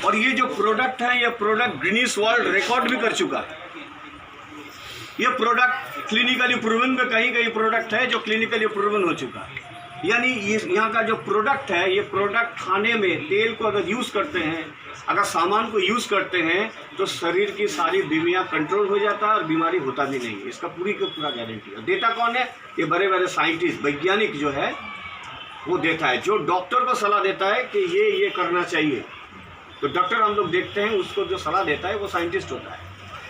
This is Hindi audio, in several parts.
और ये जो प्रोडक्ट है, ये प्रोडक्ट गिनीज वर्ल्ड रिकॉर्ड भी कर चुका है। ये प्रोडक्ट क्लिनिकली प्रूवन में कहीं कहीं प्रोडक्ट है जो क्लिनिकली प्रूवन हो चुका है। यानी ये यहाँ का जो प्रोडक्ट है, ये प्रोडक्ट खाने में तेल को अगर यूज़ करते हैं, अगर सामान को यूज़ करते हैं तो शरीर की सारी बीमारियाँ कंट्रोल हो जाता है और बीमारी होता भी नहीं है। इसका पूरी का पूरा गारंटी है। देता कौन है? ये बड़े बड़े साइंटिस्ट, वैज्ञानिक जो है वो देता है। जो डॉक्टर को सलाह देता है कि ये करना चाहिए, तो डॉक्टर हम लोग देखते हैं उसको जो सलाह देता है वो साइंटिस्ट होता है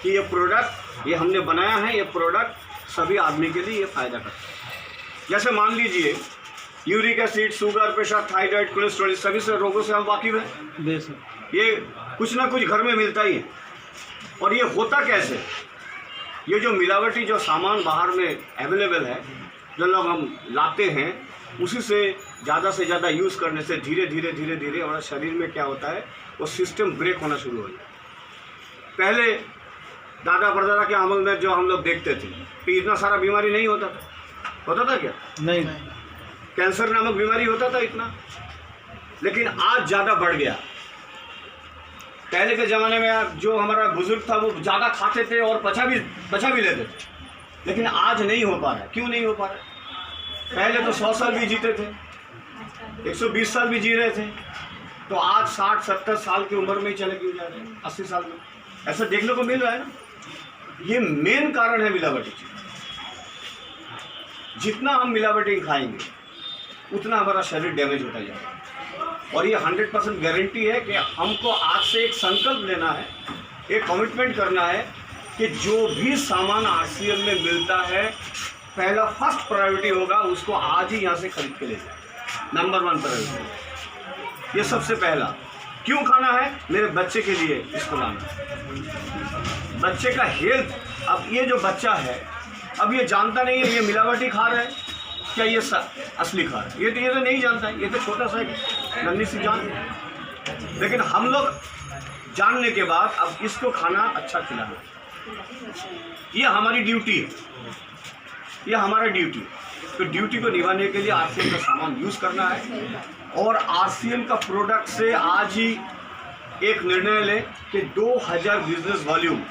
कि ये प्रोडक्ट ये हमने बनाया है, ये प्रोडक्ट सभी आदमी के लिए ये फ़ायदा करता है। जैसे मान लीजिए uric acid, sugar, pressure, thyroid, cholesterol, सभी से रोगों से हम वाकिफ हैं। ये कुछ ना कुछ घर में मिलता ही है। और ये होता कैसे? ये जो मिलावटी जो सामान बाहर में अवेलेबल है, जो लोग हम लाते हैं, उसी से ज़्यादा यूज़ करने से धीरे धीरे हमारे शरीर में क्या होता है, वो सिस्टम ब्रेक होना शुरू हो जाता है। पहले दादा परदादा के अमल में जो हम लोग देखते थे कि इतना सारा बीमारी नहीं होता था क्या? नहीं। कैंसर नामक बीमारी होता था इतना, लेकिन आज ज़्यादा बढ़ गया। पहले के ज़माने में जो हमारा बुजुर्ग था वो ज़्यादा खाते थे और पचा भी लेते थे, लेकिन आज नहीं हो पा रहा है। क्यों नहीं हो पा रहा है? पहले तो 100 साल भी जीते थे, 120 साल भी जी रहे थे, तो आज 60-70 साल की उम्र में ही चले क्यों जा रहे हैं, 80 साल में? ऐसा देखने को मिल रहा है ना। ये मेन कारण है मिलावटी चीज। जितना हम मिलावटी खाएंगे उतना हमारा शरीर डैमेज होता जाएगा। और ये 100% गारंटी है कि हमको आज से एक संकल्प लेना है, एक कमिटमेंट करना है कि जो भी सामान आरसीएम में मिलता है, पहला फर्स्ट प्रायोरिटी होगा उसको आज ही यहाँ से खरीद के ले जाए। नंबर 1 प्रायोरिटी, ये सबसे पहला। क्यों खाना है? मेरे बच्चे के लिए इसको लाना है। बच्चे का हेल्थ। अब ये जो बच्चा है, अब ये जानता नहीं है ये मिलावटी खा रहा है क्या ये असली खा रहा है, ये तो नहीं जानता है। ये तो छोटा सा नन्ही सी जान है। लेकिन हम लोग जानने के बाद अब इसको खाना अच्छा खिलाना, ये हमारी ड्यूटी है, ये हमारा ड्यूटी। तो ड्यूटी को निभाने के लिए आरसीएम का सामान यूज़ करना है। और आरसीएम का प्रोडक्ट से आज ही एक निर्णय लें कि 2000 बिजनेस वॉल्यूम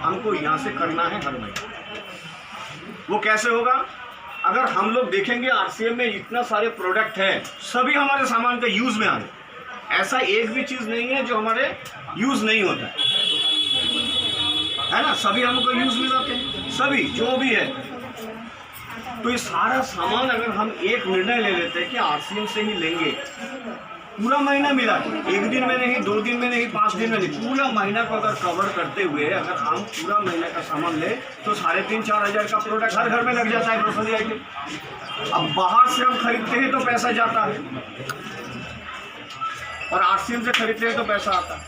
हमको यहाँ से करना है हर महीने। वो कैसे होगा? अगर हम लोग देखेंगे आरसीएम में इतना सारे प्रोडक्ट है, सभी हमारे सामान का यूज़ में आ रहे। ऐसा एक भी चीज़ नहीं है जो हमारे यूज़ नहीं होता है ना। सभी हमको यूज़ में आते हैं, सभी जो भी है। तो ये सारा सामान अगर हम एक निर्णय ले लेते हैं कि आरसीएम से ही लेंगे, पूरा महीना मिला के, एक दिन में नहीं, 2 दिन में नहीं, 5 दिन में नहीं, पूरा महीना को अगर कवर करते हुए अगर हम पूरा महीने का सामान ले तो 3,500-4 हज़ार का प्रोडक्ट हर घर में लग जाता है ग्रोसरी आइटम। अब बाहर से हम खरीदते हैं तो पैसा जाता है और आरसीएम से खरीदते हैं तो पैसा आता है।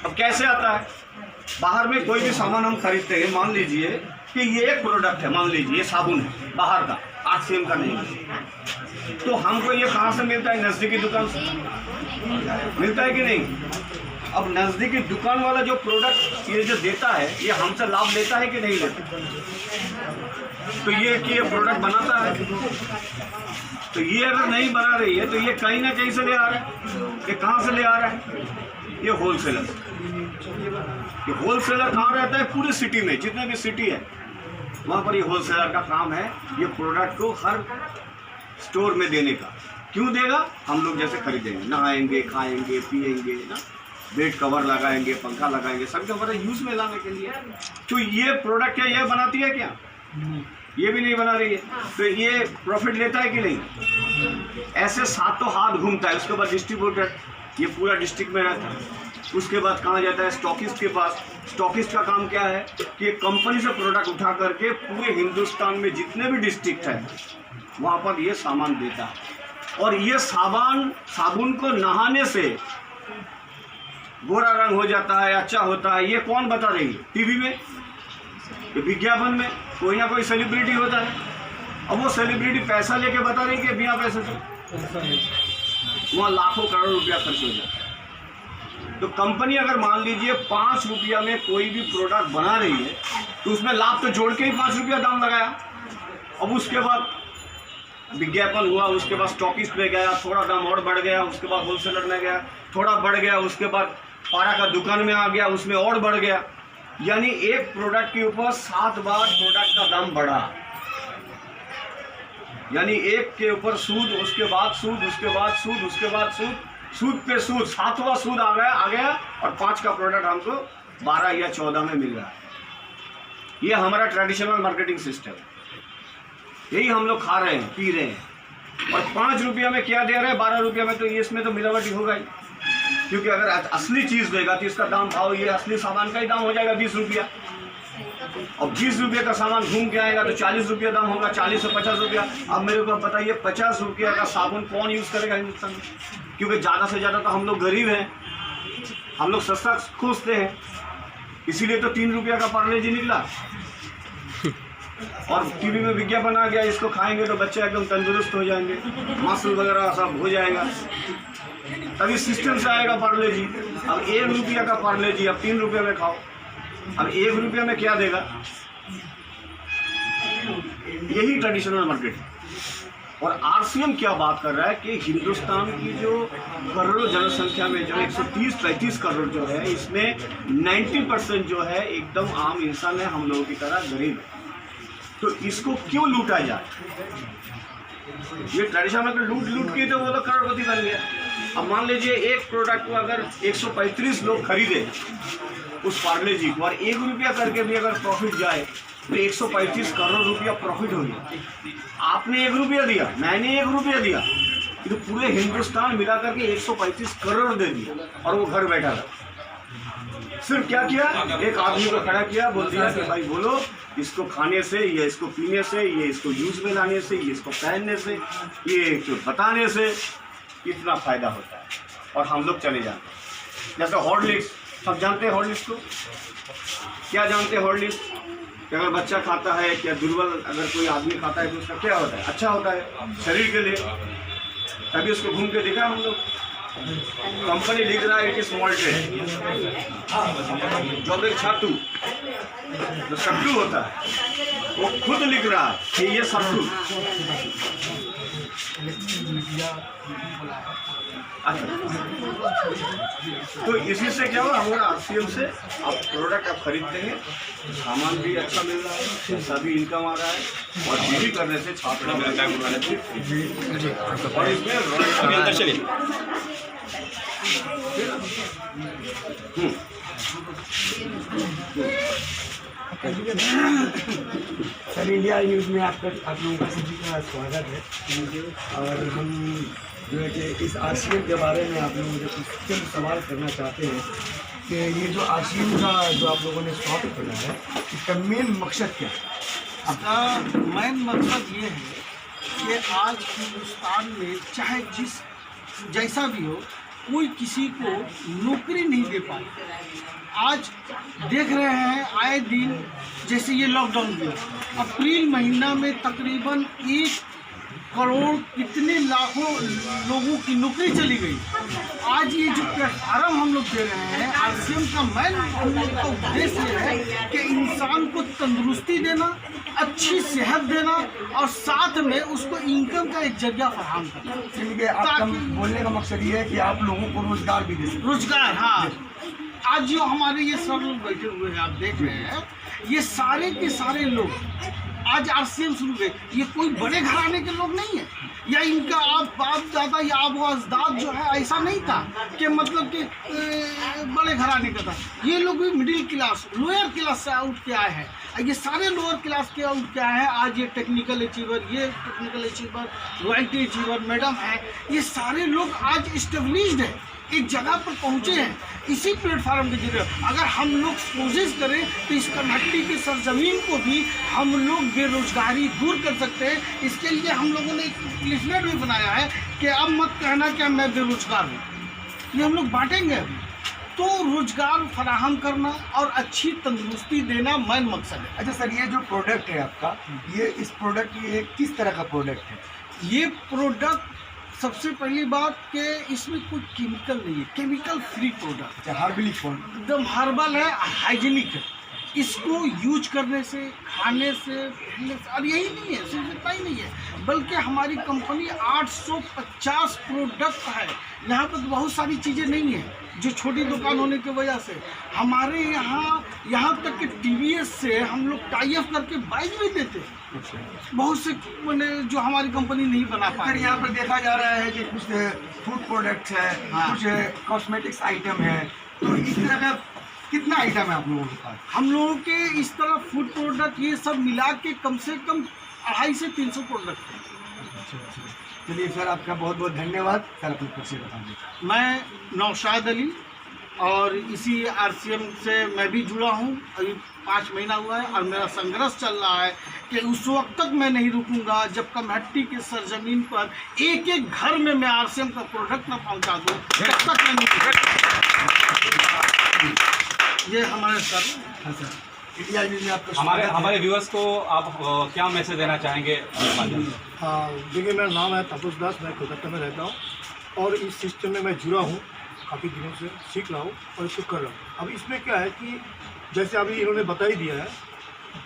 अब कैसे आता है? बाहर में कोई भी सामान हम खरीदते हैं, मान लीजिए कि ये एक प्रोडक्ट है, मान लीजिए ये साबुन है बाहर का, आरसीएम का नहीं है, तो हमको ये कहाँ से मिलता है? नज़दीकी दुकान से मिलता है कि नहीं? अब नज़दीकी दुकान वाला जो प्रोडक्ट ये जो देता है, ये हमसे लाभ लेता है कि नहीं लेता? तो ये कि ये प्रोडक्ट बनाता है, तो ये अगर नहीं बना रही है तो ये कहीं ना कहीं से ले आ रहा है। ये कहाँ से ले आ रहा है? ये होलसेलर। ये होलसेलर कहाँ रहता है? पूरी सिटी में, जितने भी सिटी है वहाँ पर ये होलसेलर का काम है ये प्रोडक्ट को हर स्टोर में देने का। क्यों देगा? हम लोग जैसे खरीदेंगे, नहाएंगे, खाएंगे, पिएंगे ना, बेड कवर लगाएंगे, पंखा लगाएंगे, सब जो हमारे यूज़ में लाने के लिए। तो ये प्रोडक्ट क्या ये बनाती है क्या? ये भी नहीं बना रही है, तो ये प्रॉफिट लेता है कि नहीं? ऐसे सातों हाथ घूमता है। उसके बाद डिस्ट्रीब्यूटर, ये पूरा डिस्ट्रिक्ट में रहता है। उसके बाद कहाँ जाता है? स्टॉकिस्ट के पास। स्टॉकिस्ट का काम क्या है कि कंपनी से प्रोडक्ट उठा करके पूरे हिंदुस्तान में जितने भी डिस्ट्रिक्ट है वहाँ पर ये सामान देता है। और ये साबुन को नहाने से गोरा रंग हो जाता है, अच्छा होता है। ये कौन बता रही है? टीवी में, विज्ञापन में कोई ना कोई सेलिब्रिटी होता है। अब वो सेलिब्रिटी पैसा लेके बता रही कि बिना पैसे से वहाँ लाखों करोड़ रुपया खर्च हो जाता है। तो कंपनी अगर मान लीजिए 5 रुपया में कोई भी प्रोडक्ट बना रही है तो उसमें लाभ तो जोड़ के ही 5 रुपया दाम लगाया। अब उसके बाद विज्ञापन हुआ, उसके बाद स्टॉकिस्ट में गया, थोड़ा दाम और बढ़ गया, उसके बाद होलसेलर में गया, थोड़ा बढ़ गया, उसके बाद पारा का दुकान में आ गया, उसमें और बढ़ गया। यानी एक प्रोडक्ट के ऊपर 7 बार प्रोडक्ट का दाम बढ़ा। यानी एक के ऊपर सूद, उसके बाद सूद, उसके बाद सूद, उसके बाद सूद, सूद पे सूद, 7वां सूद आ गया और 5 का प्रोडक्ट हमको 12 या 14 में मिल रहा है। ये हमारा ट्रेडिशनल मार्केटिंग सिस्टम, यही हम लोग खा रहे हैं, पी रहे हैं। और 5 रुपया में क्या दे रहे हैं, 12 रुपया में, तो इसमें तो मिलावटी होगा ही। क्योंकि अगर असली चीज़ देगा तो इसका दाम भाव, ये असली सामान का ही दाम हो जाएगा 20 रुपया। और 20 रुपये का सामान घूम के आएगा तो 40 रुपया दाम होगा, 40 से 50 रुपया। अब मेरे को बताइए 50 रुपया का साबुन कौन यूज़ करेगा हिंदुस्तान में? क्योंकि ज़्यादा से ज़्यादा तो हम लोग गरीब हैं, हम लोग सस्ता खोजते हैं, इसीलिए तो 3 रुपया का पार्ले जी निकला। और टीवी में विज्ञापन आ गया, इसको खाएंगे तो बच्चे एकदम तंदुरुस्त हो जाएंगे, मसल वगैरह सब हो जाएगा। तभी सिस्टम से आएगा पार्ले जी। अब 1 रुपया का पार्ले जी अब 3 रुपये में खाओ। अब 1 रुपया में क्या देगा? यही ट्रेडिशनल मार्केट। और आरसीएम क्या बात कर रहा है कि हिंदुस्तान की जो करोड़ों जनसंख्या में जो 130-135 करोड़ जो है, इसमें 90% जो है एकदम आम इंसान है, हम लोगों की तरह गरीब है। तो इसको क्यों लूटा जाए? ये ट्रेडिशनल मार्केट लूट के तो वो लोग करोड़पति बन गया। अब मान लीजिए एक प्रोडक्ट को अगर 135 लोग खरीदे उस पार्ले जी को, और 1 रुपया करके भी अगर प्रॉफिट जाए तो 135 करोड़ रुपया प्रॉफिट हो गया। आपने 1 रुपया दिया, मैंने 1 रुपया दिया, तो पूरे हिंदुस्तान मिला करके 135 करोड़ दे दिया और वो घर बैठा था। सिर्फ क्या किया, एक आदमी को खड़ा किया, बोल दिया कि भाई बोलो, इसको खाने से, ये इसको पीने से, ये इसको यूज में लाने से, ये इसको पहनने से, ये बताने से इतना फायदा होता है, और हम लोग चले जाते हैं। जैसे हॉर्लिक्स, सब जानते हैं हॉर्लिक्स को? क्या जानते हैं हॉर्लिक्स? कि अगर बच्चा खाता है, क्या दुर्बल अगर कोई आदमी खाता है तो उसका क्या होता है? अच्छा होता है शरीर के लिए। तभी उसको घूम के देखा हम लोग, कंपनी लिख रहा है इट इज मॉल्टेड, जो एक छातू जो सट्टू होता है वो खुद लिख रहा है कि ये सट्टू। अच्छा, तो इसी से क्या हुआ, हमारा आरसीएम से आप प्रोडक्ट आप खरीदते हैं, सामान भी अच्छा मिल रहा है, पैसा भी इनकम आ रहा है, और ये भी करने से छात्र मिलता है। और इसमें अंदर चलिए सर, इंडिया न्यूज़ में आप लोगों का सभी का स्वागत है। और हम जो है कि इस आरसीएम के बारे में आप लोगों से कुछ सवाल करना चाहते हैं कि ये जो आरसीएम का जो आप लोगों ने स्वागत किया है, इसका मेन मकसद क्या है? इसका मेन मकसद ये है कि आज हिंदुस्तान में चाहे जैसा भी हो, कोई किसी को नौकरी नहीं दे पाए। आज देख रहे हैं आए दिन, जैसे ये लॉकडाउन हुआ, अप्रैल महीना में तकरीबन 1 करोड़ कितने लाखों लोगों की नौकरी चली गई। आज ये जो प्लेटफार्म हम लोग दे रहे हैं, आरसीएम का मेन हम लोग का उद्देश्य है कि इंसान को तंदुरुस्ती देना, अच्छी सेहत देना, और साथ में उसको इनकम का एक जरिया फराहम करना। क्योंकि आपका बोलने का मकसद ये है कि आप लोगों को रोजगार भी दे सकें। रोजगार, हाँ। आज जो हमारे ये सब लोग बैठे हुए हैं, आप देख रहे हैं, ये सारे के सारे लोग आज आरसीएम शुरू हुए। ये कोई बड़े घराने के लोग नहीं है, या इनका आप बाप दादा या आप अजदाद जो है ऐसा नहीं था कि मतलब कि बड़े घराने का था। ये लोग भी मिडिल क्लास, लोअर क्लास से उठ के आए हैं। ये सारे लोअर क्लास के उठ के आए हैं। आज ये टेक्निकल अचीवर, ये technical achiever, royalty achiever madam है, ये सारे लोग आज इस्टेब्लिश्ड है, एक जगह पर पहुँचे हैं इसी प्लेटफार्म के जरिए। अगर हम लोग कोशिश करें तो इस कर्नाटकी की सरजमीन को भी हम लोग बेरोजगारी दूर कर सकते हैं। इसके लिए हम लोगों ने एक लिफलेट भी बनाया है कि अब मत कहना कि मैं बेरोजगार हूँ, ये हम लोग बांटेंगे अभी। तो रोजगार फराहम करना और अच्छी तंदुरुस्ती देना मेन मकसद है। अच्छा सर, ये जो प्रोडक्ट है आपका, इस प्रोडक्ट ये किस तरह का प्रोडक्ट है? ये प्रोडक्ट सबसे पहली बात कि इसमें कोई केमिकल नहीं है, केमिकल फ्री प्रोडक्ट। हर्बली फॉर्म, एकदम हर्बल है, हाइजीनिक है। इसको यूज करने से, खाने से, पहनने से, और यही नहीं है, सिर्फ इतना ही नहीं है, बल्कि हमारी कंपनी 850 प्रोडक्ट है। यहाँ पर बहुत सारी चीज़ें नहीं हैं, जो छोटी दुकान होने की वजह से हमारे यहाँ तक कि TVS से हम लोग टाई अप करके बाइक भी देते हैं। बहुत से मैंने जो हमारी कंपनी नहीं बना पा सर रही। यहाँ पर देखा जा रहा है कि कुछ फूड प्रोडक्ट्स है, हाँ। कुछ कॉस्मेटिक्स आइटम है, तो इस तरह का कितना आइटम है आप लोगों के पास? हम लोगों के इस तरह फूड प्रोडक्ट ये सब मिला के कम से कम 250 से 300 प्रोडक्ट हैं। चलिए सर, आपका बहुत बहुत धन्यवाद। सर अपनी परिचय बता दीजिए। मैं नौशाद अली और इसी RCM से मैं भी जुड़ा हूँ। अभी 5 महीना हुआ है और मेरा संघर्ष चल रहा है कि उस वक्त तक मैं नहीं रुकूंगा जब कमेटी के सरजमीन पर एक एक घर में मैं RCM का प्रोडक्ट ना पहुँचा दूँ, तब तक मैं नहीं रुकूंगा। ये हमारे सर। हाँ सर, इंडिया न्यूज़ में आपका हमारे व्यूअर्स को आप क्या मैसेज देना चाहेंगे इस माध्यम से? हाँ, देखिए मेरा नाम है तपस दास, मैं कोलकाता में रहता हूँ और इस सिस्टम में मैं जुड़ा हूँ, काफ़ी दिनों से सीख रहा हूँ और इसको कर रहा हूँ। अब इसमें क्या है कि जैसे अभी इन्होंने बता ही दिया है,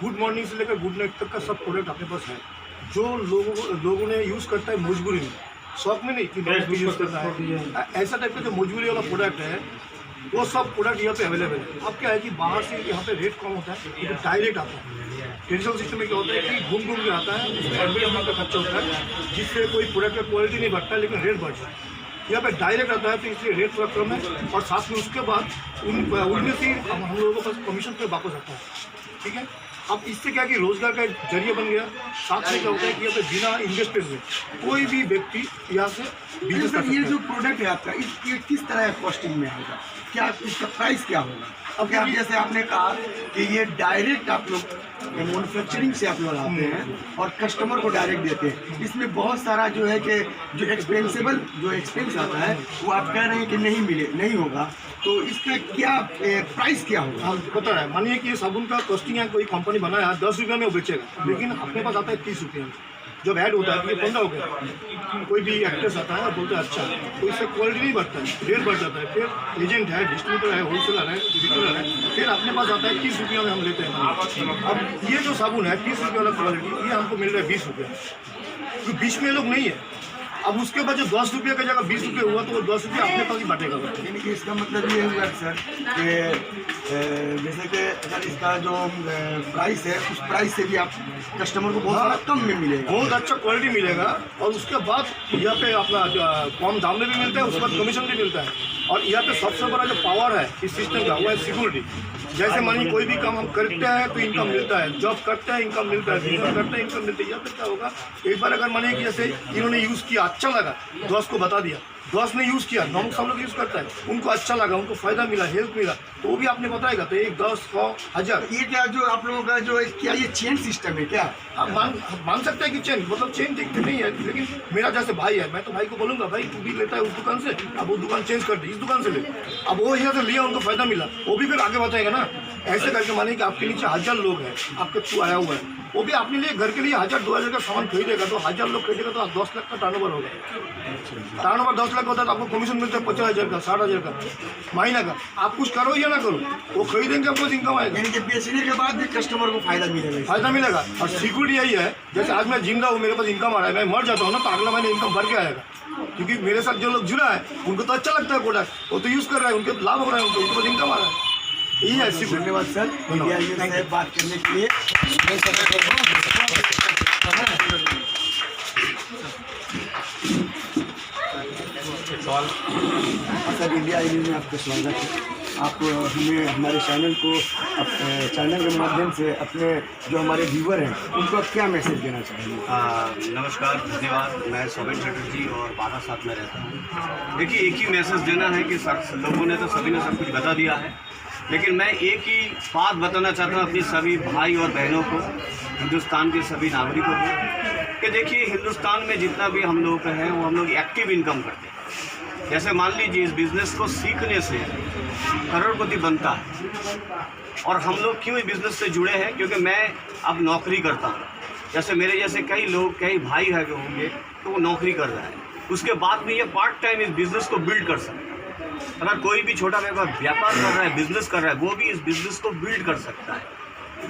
गुड मॉर्निंग से लेकर गुड नाइट तक का सब प्रोडक्ट अपने पास है, जो लोगों ने यूज़ करता है मजबूरी में, शौक में नहीं कि यूज़ करता है। ऐसा टाइप का जो मजबूरी वाला प्रोडक्ट है वो सब प्रोडक्ट यहाँ पे अवेलेबल है। अब क्या है कि बाहर से यहाँ पे रेट कम होता है, ये डायरेक्ट आता है। ट्रेडिशनल सिस्टम में क्या होता है कि घूम घूम के आता है, उसमें एडवर्टाइजमेंट का खर्चा होता है, जिससे कोई प्रोडक्ट का क्वालिटी नहीं बढ़ता है लेकिन रेट बढ़ जाता है। यहाँ पे डायरेक्ट आता है तो इसलिए रेट थोड़ा कम है और साथ में उसके बाद उनमें से हम लोगों को पास कमीशन पे वापस आता है। ठीक है, अब इससे क्या कि रोजगार का जरिया बन गया। साथ में क्या होता है कि यहाँ पे बिना इन्वेस्टमेंट में कोई भी व्यक्ति यहाँ से बिजनेस कर सर, ये सकता जो है। प्रोडक्ट है आपका, ये किस तरह कॉस्टिंग में होगा? क्या इसका प्राइस क्या होगा? अब क्या जैसे आपने कहा कि ये डायरेक्ट आप लोग मैन्युफैक्चरिंग से आप लोग लाते हैं और कस्टमर को डायरेक्ट देते हैं, इसमें बहुत सारा जो है कि जो एक्सपेंस आता है वो आप कह रहे हैं कि नहीं होगा, तो इसका क्या प्राइस क्या होगा? हाँ, पता है, मानिए कि साबुन का कॉस्टिंग है, कोई कंपनी बनाया 10 रुपये में वो बेचेगा, लेकिन अपने पास आता है 30 रुपये में। जब ऐड होता है तो ये 15 हो गया। कोई भी एक्ट्रेस आता है और बोलता है अच्छा, तो इससे क्वालिटी नहीं बढ़ता है, रेट बढ़ जाता है। फिर एजेंट है, डिस्ट्रीब्यूटर है, होलसेलर है, रिटेलर है, फिर अपने पास आता है 30 रुपये में हम लेते हैं। अब ये जो साबुन है 30 रुपये वाला क्वालिटी, ये हमको मिल रहा है 20 रुपये, तो बीच में लोग नहीं है। अब उसके बाद जो 10 रुपये का जगह 20 रुपये हुआ तो वो 10 रुपये अपने पास ही बांटेगा। यानी कि इसका मतलब ये हुआ सर कि जैसे कि अगर इसका जो प्राइस है उस प्राइस से भी आप कस्टमर को बहुत सारा कम में मिलेगा, बहुत अच्छा क्वालिटी मिलेगा और उसके बाद यहाँ पे अपना कम दाम में भी मिलता है, उसके बाद कमीशन भी मिलता है। और यहाँ पे सबसे बड़ा जो पावर है इस सिस्टम का वो है सिक्योरिटी। जैसे मानिए कोई भी काम हम करते हैं तो इनकम मिलता है, जॉब करते हैं इनकम मिलता है, बिजनेस करते हैं इनकम मिलती है। यहाँ पे क्या होगा, एक बार अगर मानिए कि जैसे इन्होंने यूज़ किया, अच्छा लगा, दोस्त को बता दिया, दोस्त ने यूज़ किया, नॉर्मल सब लोग यूज़ करता है, उनको अच्छा लगा, उनको फ़ायदा मिला, हेल्प मिला, तो वो भी आपने बताएगा तो 1, 10, 100, 1000। ये क्या जो आप लोगों का जो क्या ये चेन सिस्टम है क्या? आप मान सकते हैं कि चेन, मतलब चेन दिखते नहीं है, लेकिन मेरा जैसे भाई है, मैं तो भाई को बोलूँगा भाई तू भी लेता है उस दुकान से, अब वो दुकान चेंज कर दी, इस दुकान से ले। अब वो यहाँ से लिया, उनको फ़ायदा मिला, वो भी फिर आगे बताएगा ना। ऐसे करके मानिए कि आपके नीचे 1000 लोग हैं, आपके थ्रू आया हुआ है, वो भी अपने लिए घर के लिए 1000, 2000 का सामान खरीदेगा, तो 1000 लोग खरीदेगा तो 10 लाख का टर्नओवर होगा। टर्नओवर 10 लाख होता है तो आपको कमीशन मिलता है 50,000 का, 60,000 का महीना का। आप कुछ करो या ना करो, वो खरीदेंगे, आपको इनकम आएगा, यानी कि बेचने के बाद भी कस्टमर को फायदा मिलेगा। फायदा मिलेगा। और सिक्योरिटी यही है, जैसे आज मैं जिंदा हूँ, मेरे पास इनकम आ रहा है, मैं मर जाता हूँ ना तो अगला महीने इनकम बढ़ के आएगा, क्योंकि मेरे साथ जो लोग जुड़ा है उनको तो अच्छा लगता है प्रोडक्ट, वो तो यूज़ कर रहा है, उनके लाभ हो रहा है, उनके पास इनकम आ रहा है। यही है सिक्योरिटी। धन्यवाद सर इंडिया न्यूज़ से बात करने के लिए। सर इंडिया न्यूज़ में आपका स्वागत है। आप हमें हमारे चैनल को चैनल के माध्यम से अपने जो हमारे व्यूवर हैं उनको आप क्या मैसेज देना चाहेंगे? नमस्कार, धन्यवाद। मैं सोमेन चटर्जी और बारह साथ में रहता हूँ। देखिए, एक ही मैसेज देना है कि लोगों ने तो सभी ने सब कुछ बता दिया है, लेकिन मैं एक ही बात बताना चाहता हूँ अपनी सभी भाई और बहनों को, हिंदुस्तान के सभी नागरिकों को, कि देखिए हिंदुस्तान में जितना भी हम लोग हैं वो हम लोग एक्टिव इनकम करते हैं। जैसे मान लीजिए इस बिज़नेस को सीखने से करोड़पति बनता है, और हम लोग क्यों इस बिज़नेस से जुड़े हैं, क्योंकि मैं अब नौकरी करता हूँ। जैसे मेरे जैसे कई लोग, कई भाई है जो होंगे तो वो नौकरी कर रहा है, उसके बाद भी ये पार्ट टाइम इस बिज़नेस को बिल्ड कर सकता है। अगर कोई भी छोटा व्यापार कर रहा है, बिजनेस कर रहा है, वो भी इस बिज़नेस को बिल्ड कर सकता है।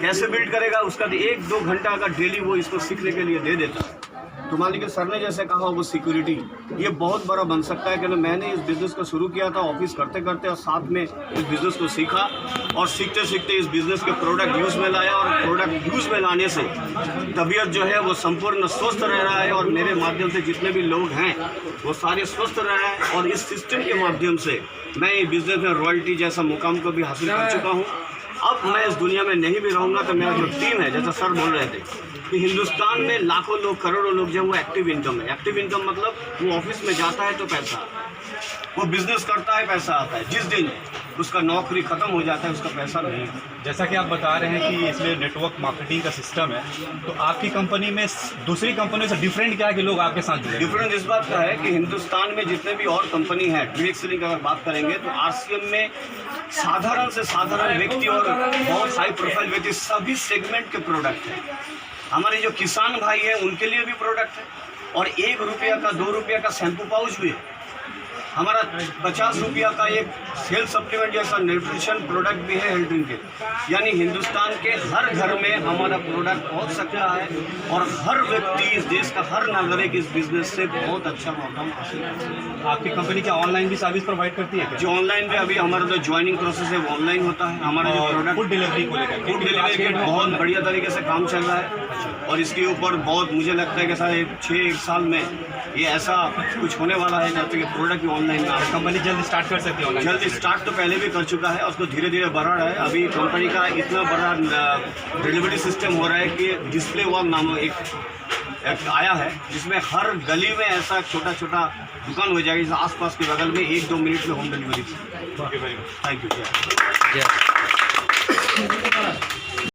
कैसे बिल्ड करेगा उसका 1-2 घंटा का डेली वो इसको सीखने के लिए दे देता है। तो मान लीजिए सर ने जैसे कहा वो सिक्योरिटी ये बहुत बड़ा बन सकता है कि मैंने इस बिज़नेस को शुरू किया था ऑफिस करते करते और साथ में इस बिज़नेस को सीखा और सीखते सीखते इस बिज़नेस के प्रोडक्ट यूज़ में लाया और प्रोडक्ट यूज़ में लाने से तबीयत जो है वो संपूर्ण स्वस्थ रह रहा है और मेरे माध्यम से जितने भी लोग हैं वो सारे स्वस्थ रह रहे हैं और इस सिस्टम के माध्यम से मैं ये बिज़नेस में रॉयल्टी जैसा मुकाम को भी हासिल कर चुका हूँ। अब मैं इस दुनिया में नहीं भी रहूँगा तो मेरा जो टीम है जैसा सर बोल रहे थे कि हिंदुस्तान में लाखों लोग करोड़ों लोग जो है वो एक्टिव इनकम है। एक्टिव इनकम मतलब वो ऑफिस में जाता है तो पैसा आता है, वो बिजनेस करता है पैसा आता है, जिस दिन उसका नौकरी खत्म हो जाता है उसका पैसा नहीं है। जैसा कि आप बता रहे हैं कि इसमें नेटवर्क मार्केटिंग का सिस्टम है, तो आपकी कंपनी में दूसरी कंपनी से डिफरेंट क्या है कि लोग आपके साथ जुड़े? डिफरेंस इस बात का है कि हिंदुस्तान में जितने भी और कंपनी है डायरेक्ट सेलिंग अगर बात करेंगे तो आरसीएम में साधारण से साधारण व्यक्ति और बहुत हाई प्रोफाइल व्यक्ति सभी सेगमेंट के प्रोडक्ट हैं। हमारे जो किसान भाई हैं उनके लिए भी प्रोडक्ट है और 1 रुपया का 2 रुपया का शैम्पू पाउच भी है। हमारा 50 रुपया का एक हेल्थ सप्लीमेंट जैसा न्यूट्रिशन प्रोडक्ट भी है हेल्थ ड्रिंक के। यानी हिंदुस्तान के हर घर में हमारा प्रोडक्ट पहुंच सकता है और हर व्यक्ति इस देश का हर नागरिक इस बिजनेस से बहुत अच्छा आउटकम हासिल कर सकता है। आपकी कंपनी क्या ऑनलाइन भी सर्विस प्रोवाइड करती है क्या? जो ऑनलाइन पे अभी हमारा जो ज्वाइनिंग प्रोसेस है वो ऑनलाइन होता है। हमारा जो प्रोडक्ट फूड डिलीवरी को लेकर फूड डिलीवरी के बहुत बढ़िया तरीके से काम चल रहा है और इसके ऊपर बहुत मुझे लगता है कि शायद 6 साल में ये ऐसा कुछ होने वाला है जब तक प्रोडक्ट भी ऑनलाइन में कंपनी जल्दी स्टार्ट कर सकती है ऑनलाइन? जल्दी स्टार्ट तो पहले भी कर चुका है, उसको धीरे धीरे बढ़ा रहा है। अभी कंपनी का इतना बड़ा डिलीवरी सिस्टम हो रहा है कि डिस्प्ले वॉल नाम एक आया है जिसमें हर गली में ऐसा छोटा छोटा दुकान हो जाएगी आसपास के बगल में 1-2 मिनट में home delivery. Thank you very much. Thank you.